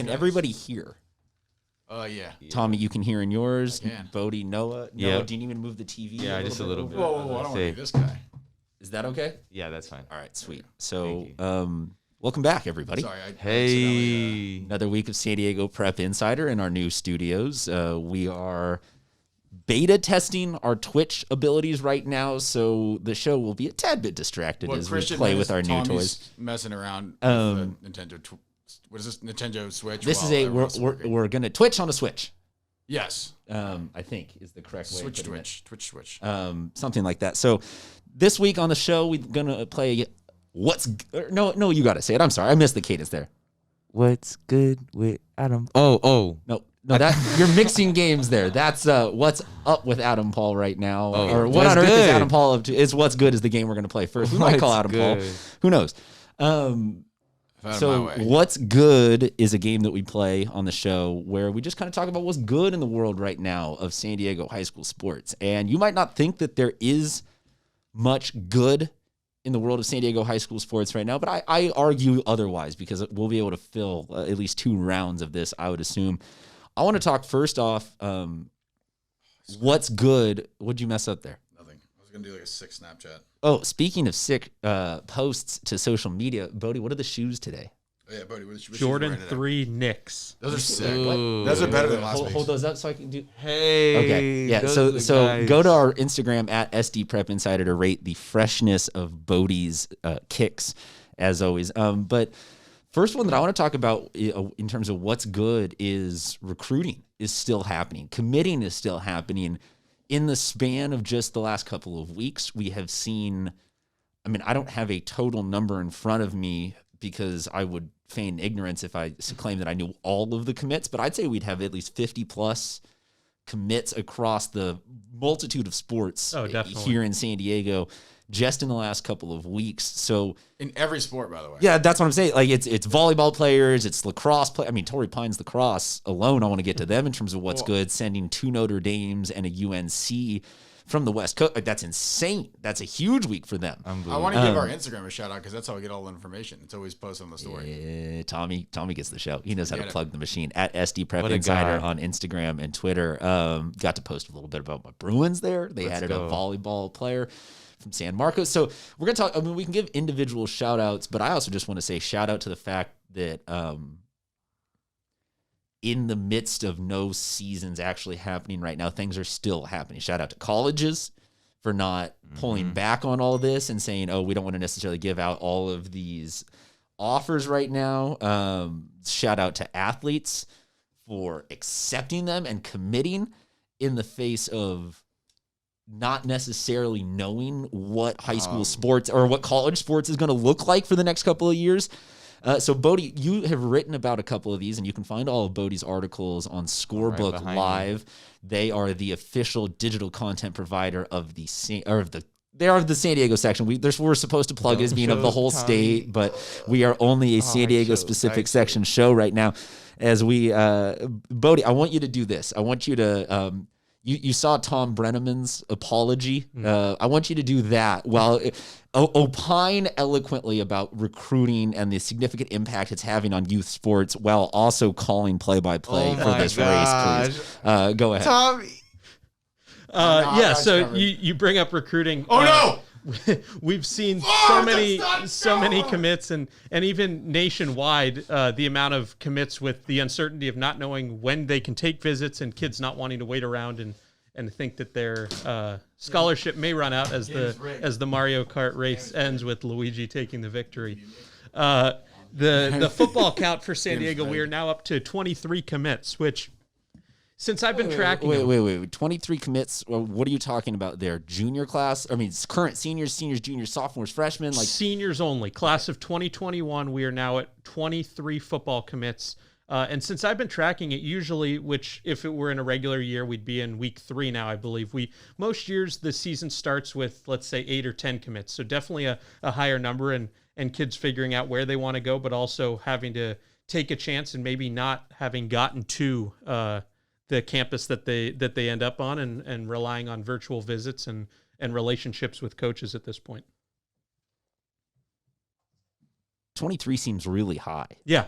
Can everybody hear? Yeah. Tommy, you can hear in yours. I can. Bodie, Noah, didn't even move the TV. Yeah, just a little bit. Whoa, I don't want to be this guy. Is that okay? Yeah, that's fine. All right, sweet. So, welcome back, everybody. Sorry. Hey. Another week of San Diego Prep Insider in our new studios. We are beta testing our Twitch abilities right now, so the show will be a tad bit distracted as we play with our new toys. Messing around with the Nintendo. What is this? Nintendo Switch. This is we're gonna Twitch on a Switch. Yes. I think is the correct way. Twitch. Something like that. So this week on the show, we're gonna play no, you gotta say it. I'm sorry, I missed the cadence there. What's good with Adam? Oh. No, that you're mixing games there. That's what's up with Adam Paul right now, or what What's on earth good? is Adam Paul up to? Is what's good is the game we're gonna play first. We might call Adam Paul. Who knows? So what's good is a game that we play on the show where we just kind of talk about what's good in the world right now of San Diego high school sports. And you might not think that there is much good in the world of San Diego high school sports right now, but I argue otherwise because we'll be able to fill at least 2 rounds of this, I would assume. I want to talk first off, what's good? What'd you mess up there? Nothing. I was going to do like a sick Snapchat. Oh, speaking of sick posts to social media, Bodie, what are the shoes today? Oh, yeah, Bodie, what Jordan 3 Knicks. Those are sick. Those are better than last week. Hold those up so I can do. Hey. Okay. Yeah. So go to our Instagram at SD Prep Insider to rate the freshness of Bodie's kicks, as always. But first one that I want to talk about in terms of what's good is recruiting is still happening. Committing is still happening. In the span of just the last couple of weeks, we have seen, I don't have a total number in front of me because I would feign ignorance if I claimed that I knew all of the commits, but I'd say we'd have at least 50 plus commits across the multitude of sports here in San Diego just in the last couple of weeks. So in every sport, by the way. Yeah, that's what I'm saying. Like it's volleyball players, it's lacrosse play. Torrey Pines lacrosse alone. I want to get to them in terms of what's good. Sending 2 Notre Dames and a UNC from the West Coast. That's insane. That's a huge week for them. I want to give our Instagram a shout out because that's how we get all the information. It's always posted on the story. Tommy gets the show. He knows how to plug the machine at SD Prep Insider on Instagram and Twitter. Got to post a little bit about my Bruins there. They added a volleyball player from San Marcos. So we're going to talk, we can give individual shout outs, but I also just want to say shout out to the fact that in the midst of no seasons actually happening right now, things are still happening. Shout out to colleges for not pulling back on all this and saying, we don't want to necessarily give out all of these offers right now. Shout out to athletes for accepting them and committing in the face of not necessarily knowing what high school sports or what college sports is going to look like for the next couple of years. So, Bodie, you have written about a couple of these, and you can find all of Bodie's articles on Scorebook Live. They are the official digital content provider of the San Diego section. We're supposed to plug it as being of the whole state, but we are only a San Diego specific section show right now. As we, Bodie, I want you to do this. I want you to. You saw Tom Brenneman's apology. I want you to do that while opine eloquently about recruiting and the significant impact it's having on youth sports while also calling play-by-play for this race, please. Go ahead. Tommy. So you bring up recruiting. Oh, no! We've seen so many commits and even nationwide, the amount of commits with the uncertainty of not knowing when they can take visits and kids not wanting to wait around and think that their scholarship may run out as the Mario Kart race ends with Luigi taking the victory. The football count for San Diego, we are now up to 23 commits, which since I've been tracking. Wait. 23 commits. What are you talking about there? Junior class? It's current seniors, juniors, sophomores, freshmen? Seniors only. Class of 2021, we are now at 23 football commits. And since I've been tracking it, usually, which if it were in a regular year, we'd be in week 3 now, I believe. Most years, the season starts with, let's say, 8 or 10 commits. So definitely a higher number and kids figuring out where they want to go, but also having to take a chance and maybe not having gotten to the campus that they end up on and relying on virtual visits and relationships with coaches at this point. 23 seems really high. Yeah.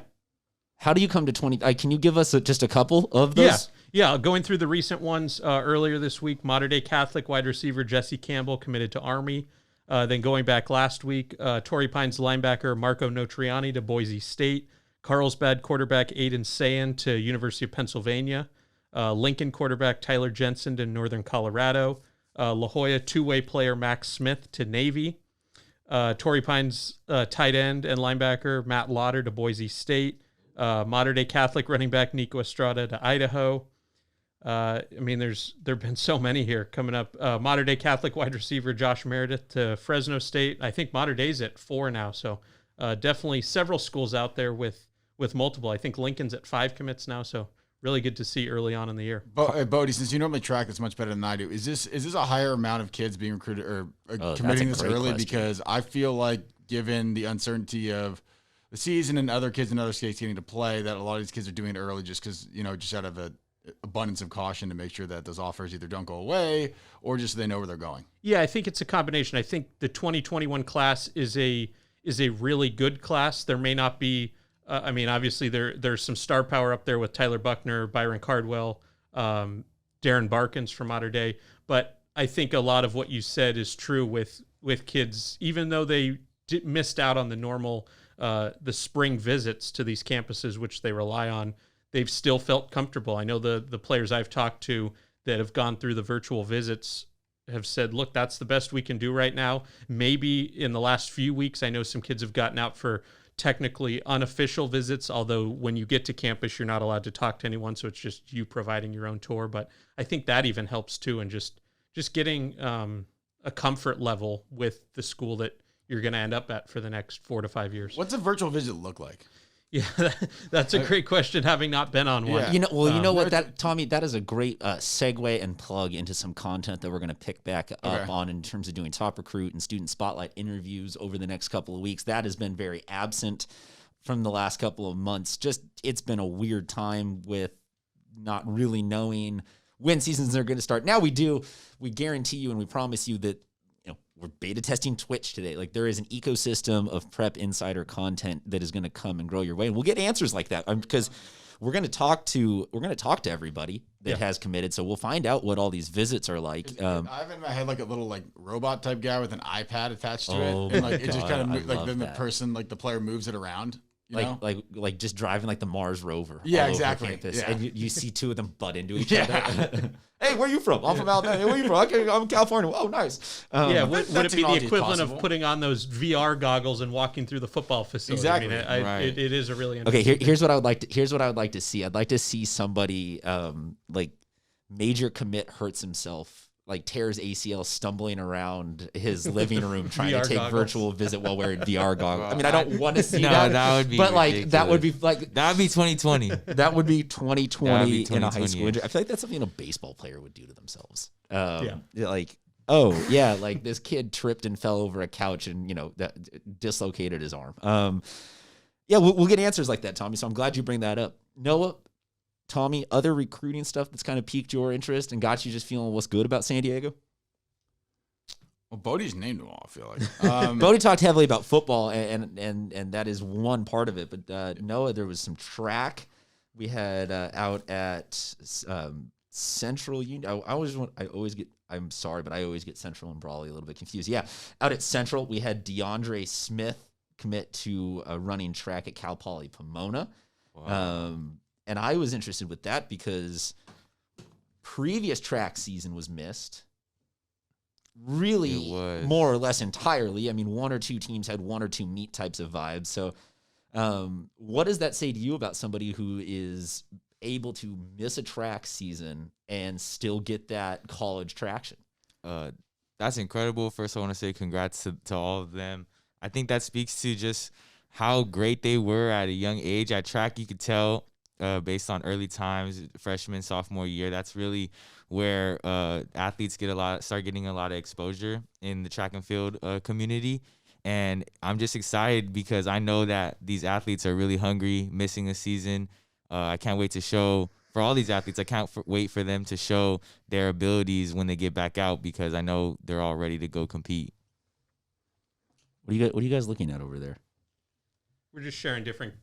How do you come to 20? Can you give us just a couple of those? Yeah. Going through the recent ones earlier this week, Mater Dei Catholic wide receiver Jesse Campbell committed to Army. Then going back last week, Torrey Pines linebacker Marco Notriani to Boise State. Carlsbad quarterback Aiden Sayan to University of Pennsylvania. Lincoln quarterback Tyler Jensen to Northern Colorado. La Jolla two-way player Max Smith to Navy. Torrey Pines tight end and linebacker Matt Lauder to Boise State. Mater Dei Catholic running back Nico Estrada to Idaho. There've been so many here coming up. Mater Dei Catholic wide receiver Josh Meredith to Fresno State. I think Mater Dei's at 4 now, so definitely several schools out there with multiple. I think Lincoln's at 5 commits now, so really good to see early on in the year. Bodie, since you normally track this much better than I do, is this a higher amount of kids being recruited or committing this early? Question. Because I feel like, given the uncertainty of the season and other kids in other states getting to play, that a lot of these kids are doing it early just because, just out of an abundance of caution to make sure that those offers either don't go away or just so they know where they're going. Yeah, I think it's a combination. I think the 2021 class is a really good class. There may not be. Obviously there's some star power up there with Tyler Buckner, Byron Cardwell, Darren Barkins from Mater Dei. But I think a lot of what you said is true with kids, even though they missed out on the normal, the spring visits to these campuses, which they rely on. They've still felt comfortable. I know the players I've talked to that have gone through the virtual visits have said, look, that's the best we can do right now. Maybe in the last few weeks, I know some kids have gotten out for technically unofficial visits, although when you get to campus, you're not allowed to talk to anyone, so it's just you providing your own tour. But I think that even helps too, and just getting a comfort level with the school that you're going to end up at for the next 4 to 5 years. What's a virtual visit look like? Yeah, that's a great question, having not been on one. Yeah. Tommy, that is a great segue and plug into some content that we're going to pick back up on in terms of doing Top Recruit and Student Spotlight interviews over the next couple of weeks. That has been very absent from the last couple of months. It's been a weird time with not really knowing when seasons are going to start. Now we do. We guarantee you and we promise you that we're beta testing Twitch today. Like, there is an ecosystem of prep insider content that is going to come and grow your way. And we'll get answers like that because we're going to talk to everybody that has committed. So we'll find out what all these visits are like. I have in my head like a little robot type guy with an iPad attached to it. And it just kind of then the player moves it around. Like just driving like the Mars rover. Yeah, exactly. Campus, yeah. And you see two of them butt into each other. Hey, where are you from? I'm from Alabama. Hey, where are you from? Okay, I'm in California. Oh, nice. Would it be the equivalent of putting on those VR goggles and walking through the football facility? Exactly. It is a really interesting. Okay. Here's what I would like to see. I'd like to see somebody major commit hurts himself, like tears ACL, stumbling around his living room trying to take virtual visit while wearing VR goggles. I don't want to see that. That would be ridiculous. That would be 2020. That would be 2020 in a high school. I feel like that's something a baseball player would do to themselves. Like this kid tripped and fell over a couch and that dislocated his arm. We'll get answers like that, Tommy. So I'm glad you bring that up. Noah, Tommy, other recruiting stuff that's kind of piqued your interest and got you just feeling what's good about San Diego? Well, Bodie's named them all, I feel like. Bodie talked heavily about football, and that is one part of it. But Noah, there was some track we had out at Central Union. I'm sorry, but I always get Central and Brawley a little bit confused. Yeah, out at Central, we had DeAndre Smith commit to running track at Cal Poly Pomona. Wow. And I was interested with that because previous track season was missed really more or less entirely. I mean, one or two teams had one or two meet types of vibes. So what does that say to you about somebody who is able to miss a track season and still get that college traction? That's incredible. First, I want to say congrats to all of them. I think that speaks to just how great they were at a young age. At track, you could tell based on early times, freshman, sophomore year, that's really where athletes start getting a lot of exposure in the track and field community. And I'm just excited because I know that these athletes are really hungry, missing a season. I can't wait to show for all these athletes. I can't wait for them to show their abilities when they get back out because I know they're all ready to go compete. What are you guys looking at over there? We're just sharing different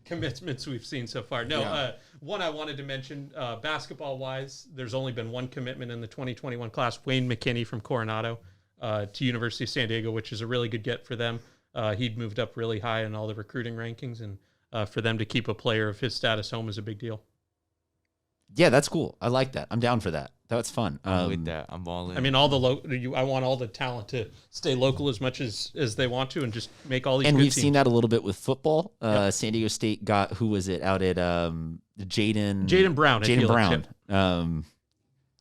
commitments we've seen so far. No, one I wanted to mention, basketball-wise, there's only been one commitment in the 2021 class, Wayne McKinney from Coronado to University of San Diego, which is a really good get for them. He'd moved up really high in all the recruiting rankings, and for them to keep a player of his status home is a big deal. Yeah, that's cool. I like that. I'm down for that. That's fun. I'm with that. I'm all in. I mean, I want all the talent to stay local as much as they want to, and just make all these. And good we've teams. seen that a little bit with football. San Diego State got, who was it out at Jaden Brown. Jaden Brown.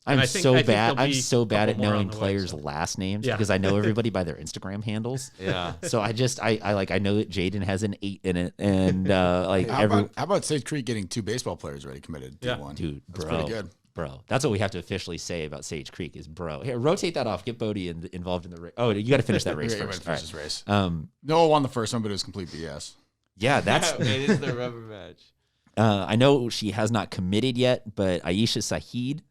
I'm so bad at knowing players' last names because I know everybody by their Instagram handles. Yeah. So I know that Jaden has an 8 in it, and how about Sage Creek getting 2 baseball players already committed? D1? Dude, that's bro, pretty good. Bro, that's what we have to officially say about Sage Creek is bro. Here, rotate that off. Get Bodie involved in the race. Oh, you got to finish that race first. Finish this race. Noah won the first one, but it was complete BS. Yeah, that's it is the rubber match. I know she has not committed yet, but Aisha Saheed,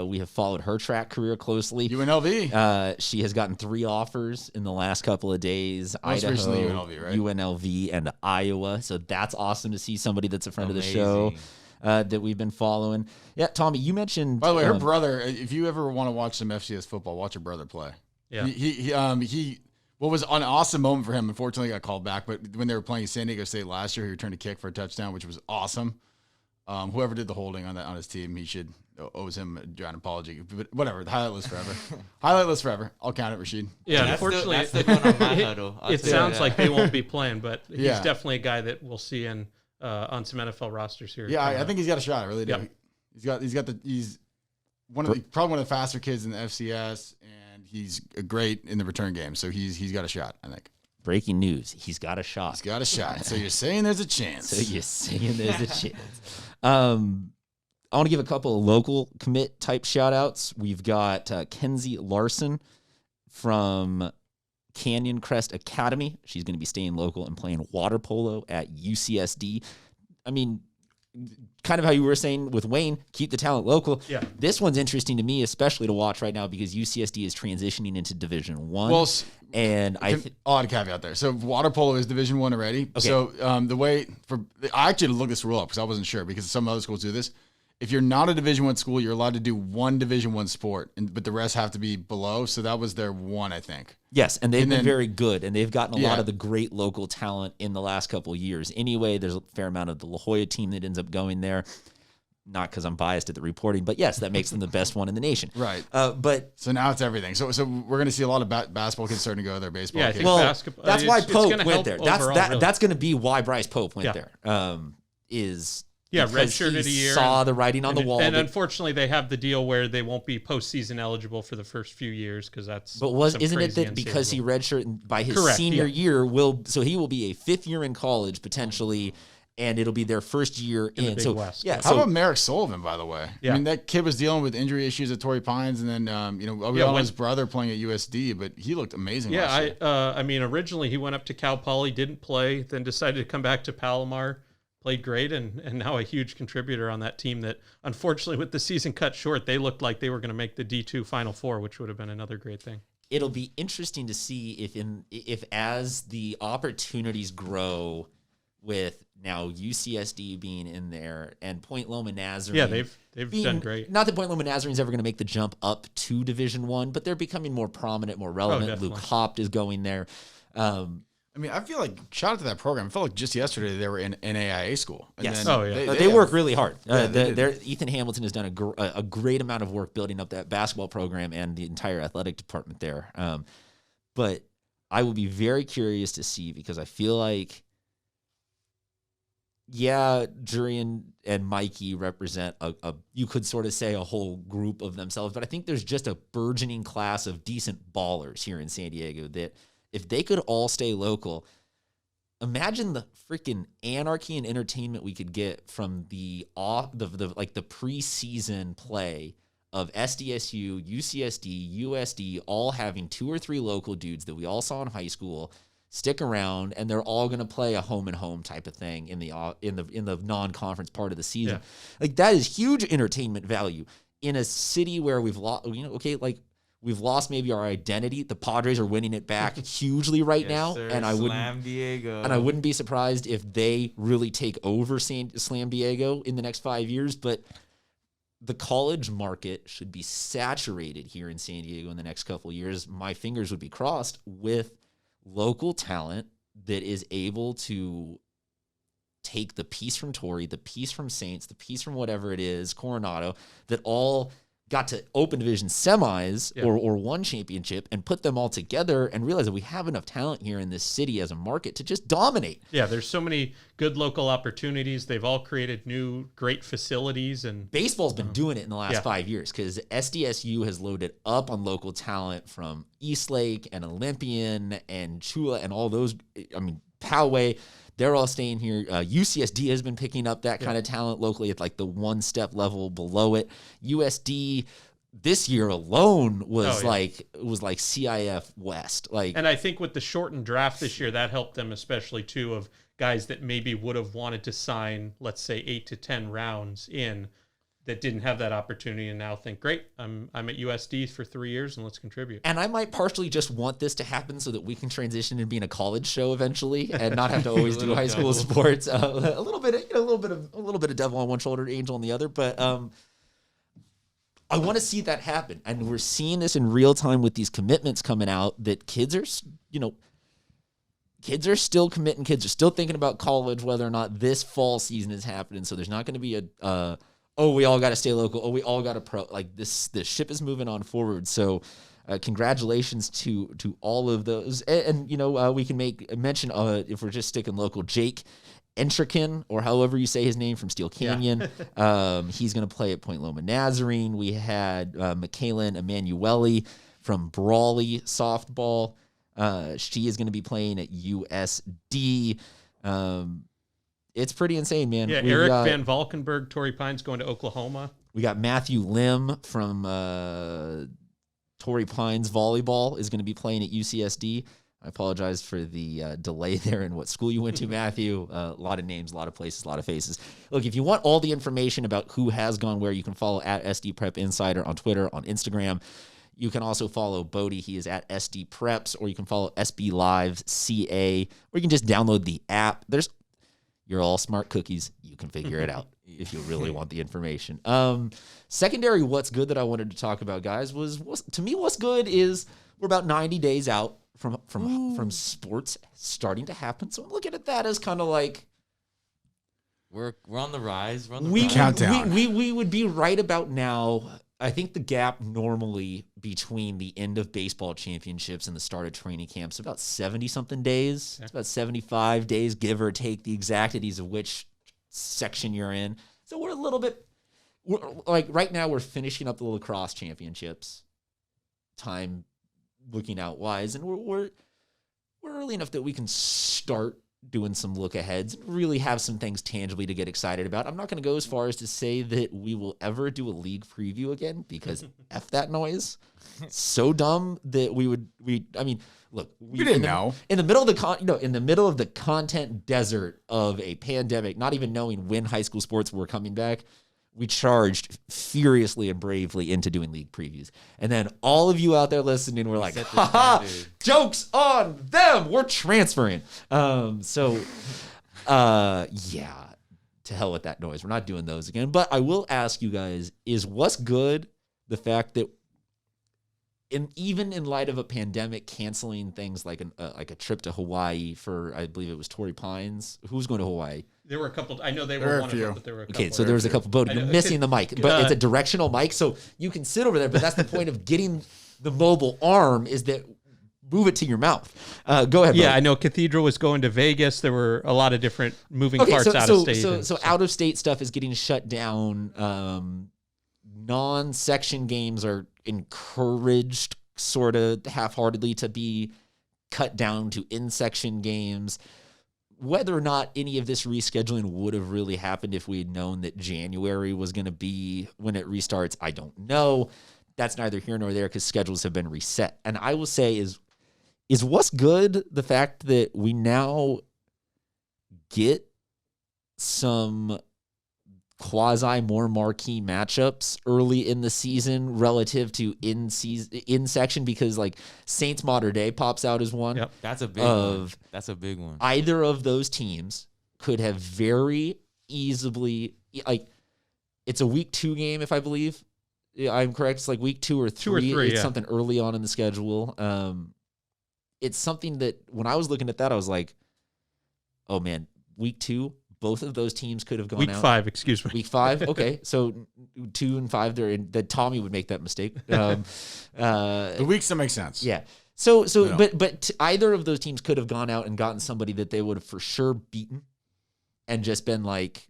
we have followed her track career closely. UNLV. She has gotten 3 offers in the last couple of days. Most Idaho, recently UNLV, right? UNLV, and Iowa. So that's awesome to see somebody that's a friend of the show that we've been following. Yeah, Tommy, you mentioned. By the way, her brother. If you ever want to watch some FCS football, watch her brother play. Yeah. He what was an awesome moment for him, unfortunately got called back, but when they were playing San Diego State last year, he returned a kick for a touchdown, which was awesome. Whoever did the holding on his team, he should owes him an apology. But whatever, the highlight list forever. Highlight list forever. I'll count it, Rashid. Yeah, that's unfortunately, that's the one on my huddle. It sounds like they won't be playing, but he's Yeah. definitely a guy that we'll see in on some NFL rosters here. Yeah, I think he's got a shot. I really do. Yep. He's probably one of the faster kids in the FCS, and he's great in the return game. So he's got a shot, I think. Breaking news. He's got a shot. He's got a shot. So you're saying there's a chance. So you're saying there's a chance. I want to give a couple of local commit type shout outs. We've got Kenzie Larson from Canyon Crest Academy. She's going to be staying local and playing water polo at UCSD. I mean, kind of how you were saying with Wayne, keep the talent local. Yeah. This one's interesting to me, especially to watch right now because UCSD is transitioning into Division I. Well, and I'll add a caveat there. So water polo is Division I already. Okay. So I actually looked this rule up because I wasn't sure because some other schools do this. If you're not a Division I school, you're allowed to do one Division I sport, but the rest have to be below. So that was their one, I think. Yes, and they've been very good, and they've gotten a lot of the great local talent in the last couple of years. Anyway, there's a fair amount of the La Jolla team that ends up going there. Not because I'm biased at the reporting, but yes, that makes them the best one in the nation. Right. But so now it's everything. So we're going to see a lot of basketball kids starting to go there, baseball kids. Well, basketball, that's why Pope went there. Really. That's going to be why Bryce Pope went there. Redshirted a year. Saw the writing on the wall. And unfortunately, they have the deal where they won't be postseason eligible for the first few years because that's. But isn't it that because he redshirted by his senior year so he will be a 5th year in college potentially, and it'll be their first year in. the Big West. Yeah. How about Merrick Sullivan, by the way? Yeah. I mean, that kid was dealing with injury issues at Torrey Pines, and then we all know his brother playing at USD, but he looked amazing. last year. I mean, originally he went up to Cal Poly, didn't play, then decided to come back to Palomar. Played great and now a huge contributor on that team that, unfortunately, with the season cut short, they looked like they were going to make the D2 Final Four, which would have been another great thing. It'll be interesting to see if as the opportunities grow with now UCSD being in there and Point Loma Nazarene. Yeah, they've done great. Not that Point Loma Nazarene is ever going to make the jump up to Division I, but they're becoming more prominent, more relevant. Luke Hopt is going there. I mean, I feel like, shout out to that program. I felt like just yesterday they were in NAIA school. And yes. They work really hard. Ethan Hamilton has done a great amount of work building up that basketball program and the entire athletic department there. But I will be very curious to see because I feel like, Jurian and Mikey represent you could sort of say a whole group of themselves, but I think there's just a burgeoning class of decent ballers here in San Diego that if they could all stay local, imagine the freaking anarchy and entertainment we could get from the preseason play of SDSU, UCSD, USD, all having 2 or 3 local dudes that we all saw in high school stick around, and they're all going to play a home and home type of thing in the non-conference part of the season. Yeah. Like that is huge entertainment value in a city where we've lost. We've lost maybe our identity. The Padres are winning it back hugely right now, sir. and I wouldn't be surprised if they really take over Slam Diego in the next 5 years. But the college market should be saturated here in San Diego in the next couple of years. My fingers would be crossed with local talent that is able to take the piece from Torrey, the piece from Saints, the piece from whatever it is, Coronado, that all got to open division semis or one championship and put them all together and realize that we have enough talent here in this city as a market to just dominate. Yeah, there's so many good local opportunities. They've all created new great facilities. And baseball's been doing it in the last 5 years because SDSU has loaded up on local talent from Eastlake and Olympian and Chula and all those. I mean, Poway. They're all staying here. UCSD has been picking up that kind of talent locally at like the one step level below it. USD this year alone was like CIF West. And I think with the shortened draft this year, that helped them especially too, of guys that maybe would have wanted to sign, let's say 8 to 10 rounds in, that didn't have that opportunity and now think, great, I'm at USD for 3 years and let's contribute. And I might partially just want this to happen so that we can transition into being a college show eventually and not have to always do high school sports. A little bit of devil on one shoulder, angel on the other. But I want to see that happen, and we're seeing this in real time with these commitments coming out. That kids are still committing. Kids are still thinking about college, whether or not this fall season is happening. So there's not going to be we all got to stay local. Oh, we all got to pro. Like this ship is moving on forward. So congratulations to all of those. And we can make mention, if we're just sticking local, Jake Entrikin, or however you say his name, from Steel Canyon. He's going to play at Point Loma Nazarene. We had Michaelin Emanuele from Brawley softball. She is going to be playing at USD. It's pretty insane, man. Yeah, Eric Van Valkenburg, Torrey Pines going to Oklahoma. We got Matthew Lim from Torrey Pines volleyball is going to be playing at UCSD. I apologize for the delay there in what school you went to, Matthew. A lot of names, a lot of places, a lot of faces. Look, if you want all the information about who has gone where, you can follow at SD Prep Insider on Twitter, on Instagram. You can also follow Bodie. He is at SD Preps, or you can follow SB Live CA, or you can just download the app. You're all smart cookies. You can figure it out if you really want the information. Secondary what's good that I wanted to talk about, guys, was to me what's good is we're about 90 days out from sports starting to happen. So I'm looking at that as kind of like we're on the rise. Countdown. We would be right about now. I think the gap normally between the end of baseball championships and the start of training camps is about 70-something days. Yeah. It's about 75 days, give or take the exactities of which section you're in. So we're right now we're finishing up the lacrosse championships. Time looking out wise, and we're early enough that we can start doing some look aheads and really have some things tangibly to get excited about. I'm not going to go as far as to say that we will ever do a league preview again, because F that noise. So dumb that we look, we didn't know in the middle of in the middle of the content desert of a pandemic, not even knowing when high school sports were coming back, we charged furiously and bravely into doing league previews. And then all of you out there listening were like, haha, joke's on them. We're transferring. Yeah, to hell with that noise. We're not doing those again. But I will ask you guys, is what's good the fact that even in light of a pandemic, canceling things like a trip to Hawaii for, I believe it was Torrey Pines. Who's going to Hawaii? There were a couple. I know they were one of them, but there were a couple. Okay, so there was a couple. Bodie, you're missing the mic, but it's a directional mic, so you can sit over there. But that's the point of getting the mobile arm, is that move it to your mouth. Go ahead. Yeah, Bodie. I know Cathedral was going to Vegas. There were a lot of different moving parts out of state. So out of state stuff is getting shut down. Non-section games are encouraged, sort of half-heartedly, to be cut down to in-section games. Whether or not any of this rescheduling would have really happened if we had known that January was going to be when it restarts, I don't know. That's neither here nor there, because schedules have been reset. And I will say is what's good the fact that we now get some quasi more marquee matchups early in the season relative to in section, because like Saints Mater Dei pops out as one. Yep. That's a big one. That's a big one. Either of those teams could have very easily, like, it's a week 2 game, if I believe I'm correct. It's like week 2 or 3. 2 or 3, it's something early on in the schedule. It's something that when I was looking at that, I was like, oh man, week 2, both of those teams could have gone week out. 5, excuse me. Week 5, okay. So 2 and 5, that Tommy would make that mistake. The weeks that make sense. Yeah. So but either of those teams could have gone out and gotten somebody that they would have for sure beaten, and just been like,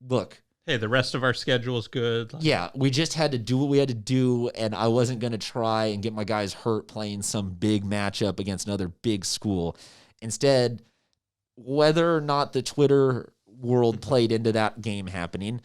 look, hey, the rest of our schedule is good. Yeah, we just had to do what we had to do, and I wasn't going to try and get my guys hurt playing some big matchup against another big school. Instead, whether or not the Twitter world played into that game happening,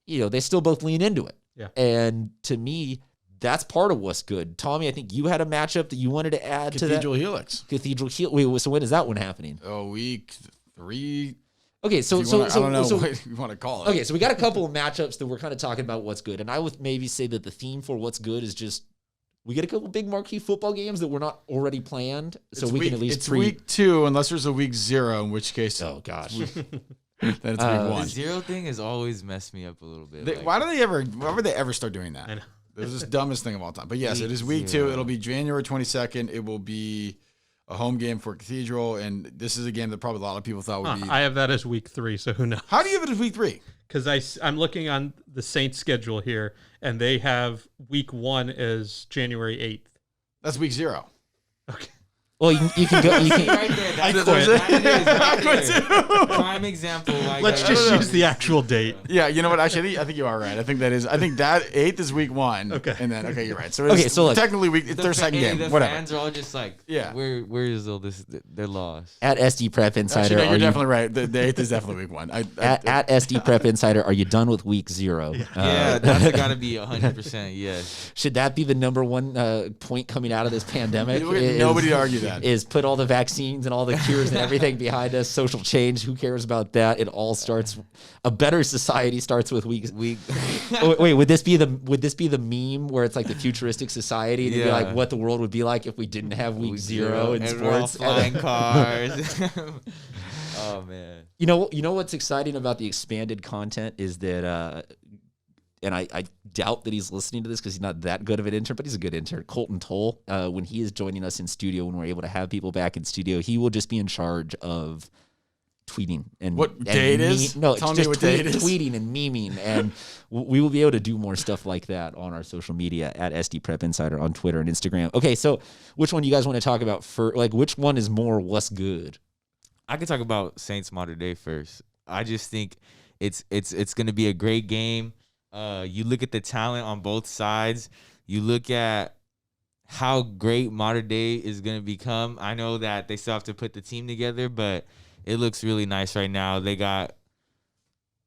they still both lean into it. Yeah. And to me, that's part of what's good. Tommy, I think you had a matchup that you wanted to add to that. Cathedral Helix. Wait, so when is that one happening? Oh, week 3. Okay, so I don't know what you want to call it. Okay, so we got a couple of matchups that we're kind of talking about what's good, and I would maybe say that the theme for what's good is just we get a couple big marquee football games that were not already planned, so we can at least. It's week 2, unless there's a week 0, in which case, oh gosh, then it's week 1. The 0 thing has always messed me up a little bit. Why would they ever start doing that? I know. It was the dumbest thing of all time. But yes, it is week 2. It'll be January 22nd. It will be a home game for Cathedral, and this is a game that probably a lot of people thought would be. I have that as week 3, so who knows? How do you have it as week 3? Because I'm looking on the Saints schedule here, and they have week 1 as January 8th. That's week 0. Okay. Well, you can go. You can, right there. That's prime example. Let's just use the actual date. Yeah, you know what? Actually, I think you are right. I think that 8th is week 1. Okay. And then you're right. So so technically it's their second game. The Whatever. fans are all just like, yeah, where is all this? They're lost. at SD Prep Insider, Actually, no, you're definitely right. The 8th is definitely week 1. At SD Prep Insider, are you done with week 0? Yeah, that's got to be 100%. Yes. Should that be the number one point coming out of this pandemic? Nobody to argue that. Is put all the vaccines and all the cures and everything behind us. Social change. Who cares about that? It all starts. A better society starts with week. Wait, would this be the meme where it's like the futuristic society? And it'd be like what the world would be like if we didn't have week 0 in sports. Flying cars. Oh man. You know what's exciting about the expanded content is that. And I doubt that he's listening to this because he's not that good of an intern, but he's a good intern. Colton Toll, when he is joining us in studio, when we're able to have people back in studio, he will just be in charge of tweeting and what day it is. No, tell just me what day it is. Tweeting and memeing, and we will be able to do more stuff like that on our social media at SD Prep Insider on Twitter and Instagram. Okay, so which one do you guys want to talk about first? Like, which one is more what's good? I could talk about Saints Mater Dei first. I just think it's going to be a great game. You look at the talent on both sides. You look at how great Mater Dei is going to become. I know that they still have to put the team together, but it looks really nice right now. They got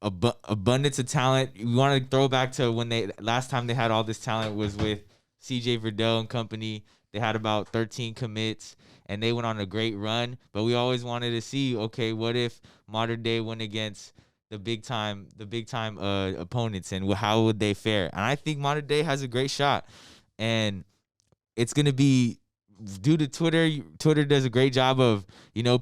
abundance of talent. You want to throw back to when last time they had all this talent was with CJ Verdell and company. They had about 13 commits, and they went on a great run. But we always wanted to see, okay, what if Mater Dei went against the big time opponents, and how would they fare? And I think Mater Dei has a great shot, and it's gonna be due to Twitter. Twitter does a great job of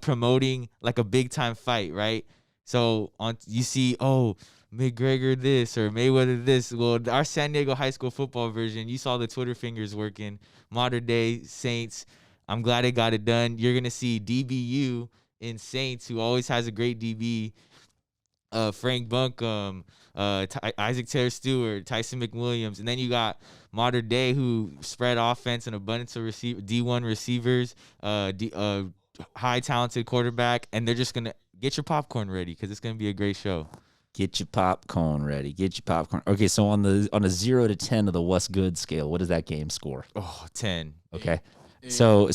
promoting like a big time fight, right? So you see, McGregor this or Mayweather this. Well, our San Diego high school football version, you saw the Twitter fingers working. Mater Dei Saints. I'm glad they got it done. You're gonna see DBU in Saints, who always has a great DB. Frank Buncombe, Isaac Taylor Stewart, Tyson McWilliams, and then you got Mater Dei, who spread offense and abundance of D1 receivers, high talented quarterback, and they're just gonna get your popcorn ready because it's gonna be a great show. Get your popcorn ready. Get your popcorn. Okay, so on a 0 to 10 of the what's good scale, what does that game score? 10. Okay. So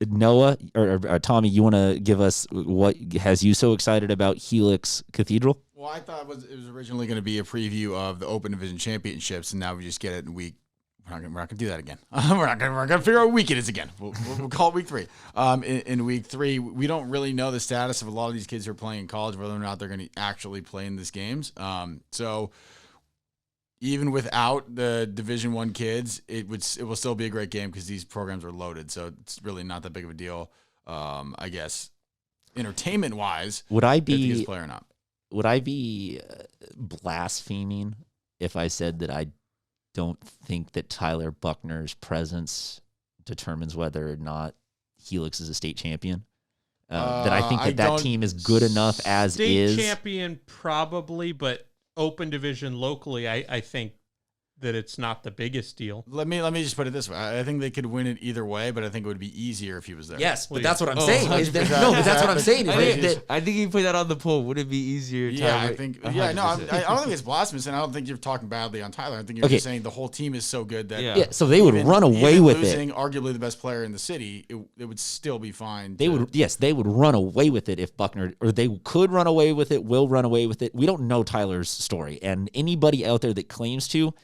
Noah or Tommy, you want to give us what has you so excited about Helix Cathedral? Well, I thought it was originally going to be a preview of the Open Division Championships, and now we just get it in week we're not gonna do that again. We're gonna figure out what week it is again. We'll call it week 3. In week 3, we don't really know the status of a lot of these kids who are playing in college, whether or not they're going to actually play in these games. So even without the Division I kids, it will still be a great game because these programs are loaded. So it's really not that big of a deal, I guess, entertainment wise. Would I if the kids be play or not? Would I be blaspheming if I said that I don't think that Tyler Buckner's presence determines whether or not Helix is a state champion? That I think that team is good enough as is. State champion probably, but open division locally, I think that it's not the biggest deal. Let me just put it this way. I think they could win it either way, but I think it would be easier if he was there. Yes, but that's what I'm saying. No, But that's what I'm saying. I think you put that on the poll. Would it be easier? Yeah, I think. Yeah, no, I don't think it's blasphemous, and I don't think you're talking badly on Tyler. I think you're just saying the whole team is so good that yeah. So they would run away with losing it. Arguably the best player in the city, it would still be fine. They would run away with it if Buckner, or they could run away with it. Will run away with it. We don't know Tyler's story, and anybody out there that claims to,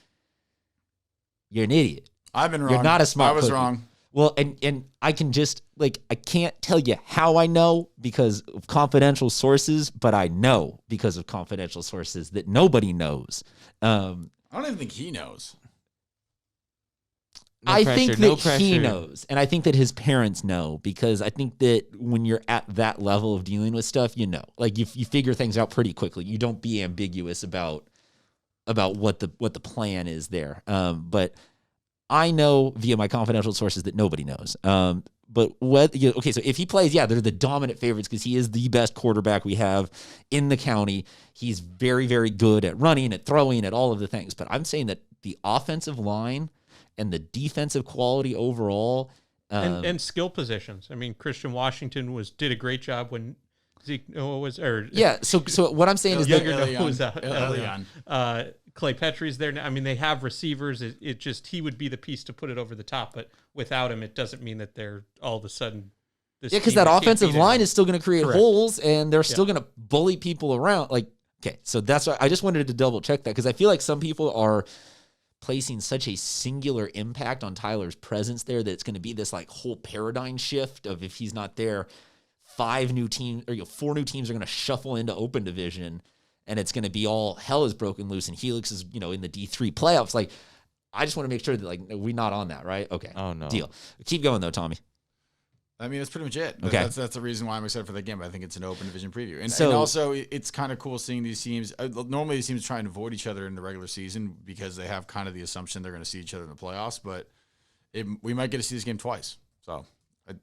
you're an idiot. I've been wrong. You're not a smart. I was wrong. Well, and I can just I can't tell you how I know because of confidential sources, but I know because of confidential sources that nobody knows. I don't even think he knows. I think that he knows, and I think that his parents know, because I think that when you're at that level of dealing with stuff, you know, you figure things out pretty quickly. You don't be ambiguous about what the plan is there. But I know via my confidential sources that nobody knows. But so if he plays, they're the dominant favorites because he is the best quarterback we have in the county. He's very, very good at running, at throwing, at all of the things. But I'm saying that the offensive line and the defensive quality overall, and skill positions. I mean, Christian Washington did a great job when Zeke Noah was, So what I'm saying is that Clay Petrie's there now. I mean, they have receivers. It just, he would be the piece to put it over the top. But without him, it doesn't mean that they're all of a sudden. Because that offensive line is still going to create holes, and they're still going to bully people around. So that's why I just wanted to double check that, because I feel like some people are placing such a singular impact on Tyler's presence there that it's going to be this whole paradigm shift of, if he's not there, 4 new teams are going to shuffle into open division, and it's going to be all hell is broken loose, and Helix is, in the D3 playoffs. I just want to make sure that we're not on that, right? Okay. Oh no. Deal. Keep going though, Tommy. I mean, that's pretty much it. Okay. That's the reason why I'm excited for the game. But I think it's an open division preview. And also, it's kind of cool seeing these teams. Normally, these teams try and avoid each other in the regular season because they have kind of the assumption they're going to see each other in the playoffs. But we might get to see this game twice. So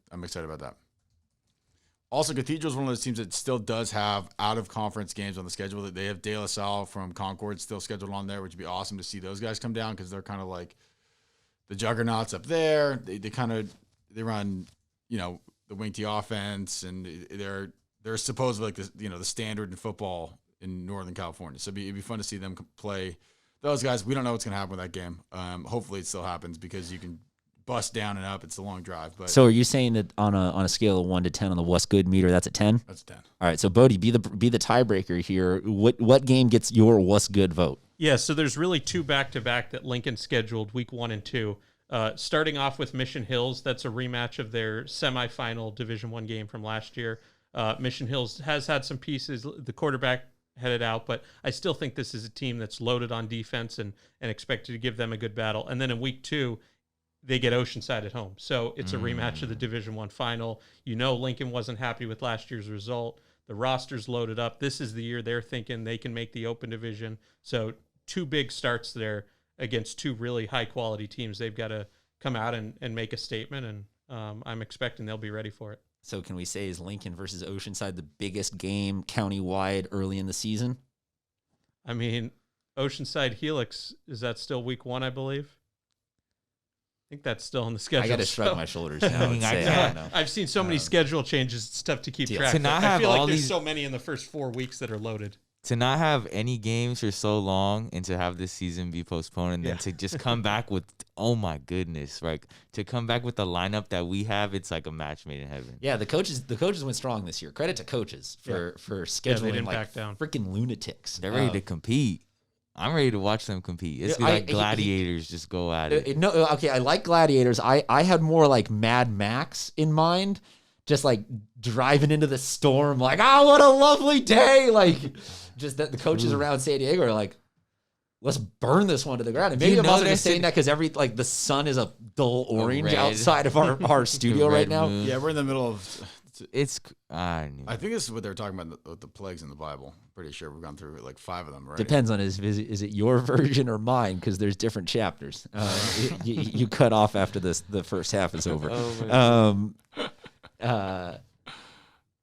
I'm excited about that. Also, Cathedral is one of those teams that still does have out-of-conference games on the schedule. They have De La Salle from Concord still scheduled on there, which would be awesome to see those guys come down because they're kind of like the juggernauts up there. They run, the wing T offense, and they're supposedly the standard in football in Northern California. So it'd be fun to see them play those guys. We don't know what's going to happen with that game. Hopefully it still happens because you can bust down and up. It's a long drive. But so are you saying that on a scale of 1 to 10 on the what's good meter, that's a 10? That's a 10. All right. So Bodie, be the tiebreaker here. What game gets your what's good vote? Yeah. So there's really 2 back-to-back that Lincoln scheduled week 1 and 2. Starting off with Mission Hills, that's a rematch of their semifinal Division I game from last year. Mission Hills has had some pieces. The quarterback headed out, but I still think this is a team that's loaded on defense and expected to give them a good battle. And then in week 2, they get Oceanside at home. So it's a rematch of the Division I final. Lincoln wasn't happy with last year's result. The roster's loaded up. This is the year they're thinking they can make the open division. So 2 big starts there against 2 really high-quality teams. They've got to come out and make a statement, and I'm expecting they'll be ready for it. So can we say, is Lincoln versus Oceanside the biggest game countywide early in the season? I mean, Oceanside Helix, is that still week 1, I believe? I think that's still on the schedule. I got to shrug my shoulders now and say, I don't know. I've seen so many schedule changes. It's tough to keep track. To not I have feel like all there's these, so many in the first 4 weeks that are loaded. To not have any games for so long and to have this season be postponed, and then to just come back with, oh my goodness, to come back with the lineup that we have, it's like a match made in heaven. Yeah, the coaches went strong this year. Credit to coaches for scheduling back down. freaking lunatics. They're ready to compete. I'm ready to watch them compete. It's like gladiators just go at it. No, okay, I like gladiators. I had more like Mad Max in mind, just like driving into the storm, like, what a lovely day. Like, just that the coaches around San Diego are like, let's burn this one to the ground. And maybe I'm also just saying that because the sun is a dull orange outside of our studio right now. Moon. Yeah, we're in the middle of. I think this is what they're talking about, the plagues in the Bible. Pretty sure we've gone through like 5 of them, right? Depends on is it your version or mine, because there's different chapters. You cut off after the first half is over.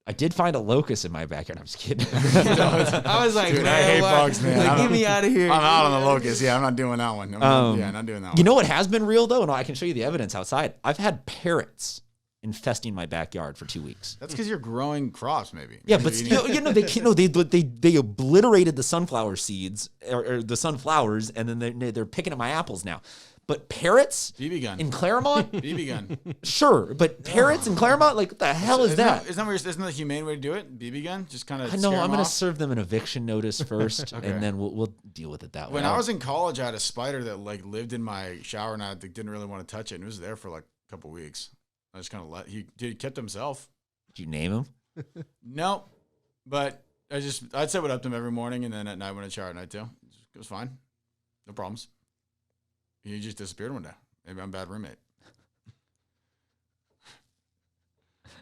I did find a locust in my backyard. I'm just kidding. I was like, dude, I hate bugs, man. Like, get me out of here. I'm out on the locust. Yeah, I'm not doing that one. Not doing that one. You know what has been real though, and I can show you the evidence outside. I've had parrots infesting my backyard for 2 weeks. That's because you're growing crops, maybe. Yeah, but they obliterated the sunflower seeds or the sunflowers, and then they're picking at my apples now. But parrots BB gun in Claremont, BB gun, sure. But parrots in Claremont, like what the hell is that? Isn't that the humane way to do it? BB gun, just kind of. No, I'm going to serve them an eviction notice first, okay. and then we'll deal with it that way. When I was in college, I had a spider that like lived in my shower, and I didn't really want to touch it, and it was there for like a couple weeks. I just kind of he kept himself. Did you name him? No, but I'd say what up to him every morning, and then at night when I shower at night too. It was fine, no problems. He just disappeared one day. Maybe I'm a bad roommate.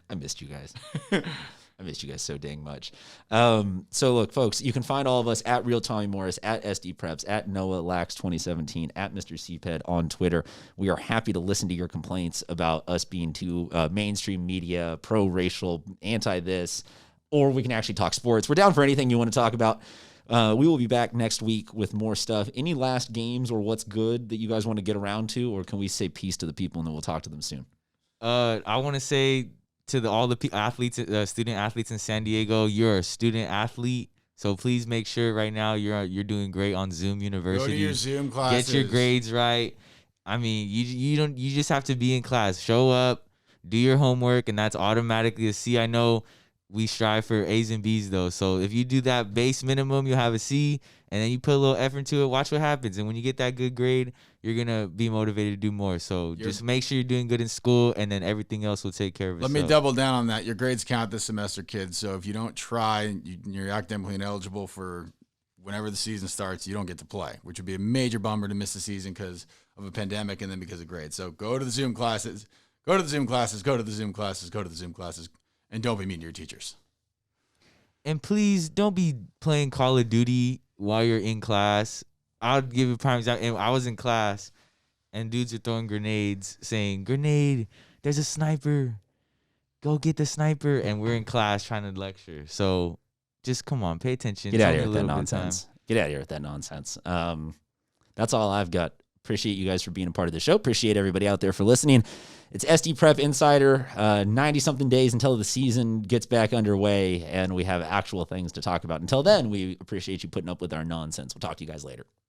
I missed you guys. I missed you guys so dang much. So look, folks, you can find all of us at Real Tommy Morris, at SD Preps, at Noah Lax 2017, at Mr. CPED on Twitter. We are happy to listen to your complaints about us being too mainstream media, pro-racial, anti-this, or we can actually talk sports. We're down for anything you want to talk about. We will be back next week with more stuff. Any last games or what's good that you guys want to get around to, or can we say peace to the people and then we'll talk to them soon? I want to say to all the athletes, student athletes in San Diego, you're a student athlete, so please make sure right now you're doing great on Zoom University. Go to your Zoom classes. Get your grades right. I mean, you just have to be in class. Show up, do your homework, and that's automatically a C. I know we strive for A's and B's though, so if you do that base minimum, you'll have a C, and then you put a little effort into it. Watch what happens, and when you get that good grade, you're gonna be motivated to do more. So just make sure you're doing good in school, and then everything else will take care of itself. Let me double down on that. Your grades count this semester, kids. So if you don't try, you're academically ineligible for whenever the season starts. You don't get to play, which would be a major bummer to miss the season because of a pandemic and then because of grades. So go to the Zoom classes. Go to the Zoom classes. Go to the Zoom classes. Go to the Zoom classes. And don't be mean to your teachers. And please don't be playing Call of Duty while you're in class. I'll give you a prime example. I was in class, and dudes are throwing grenades, saying, "Grenade! There's a sniper. Go get the sniper!" And we're in class trying to lecture. So just come on, pay attention. Get out of here with that nonsense. Get out of here with that nonsense. That's all I've got. Appreciate you guys for being a part of the show. Appreciate everybody out there for listening. It's SD Prep Insider, 90-something days until the season gets back underway and we have actual things to talk about. Until then, we appreciate you putting up with our nonsense. We'll talk to you guys later.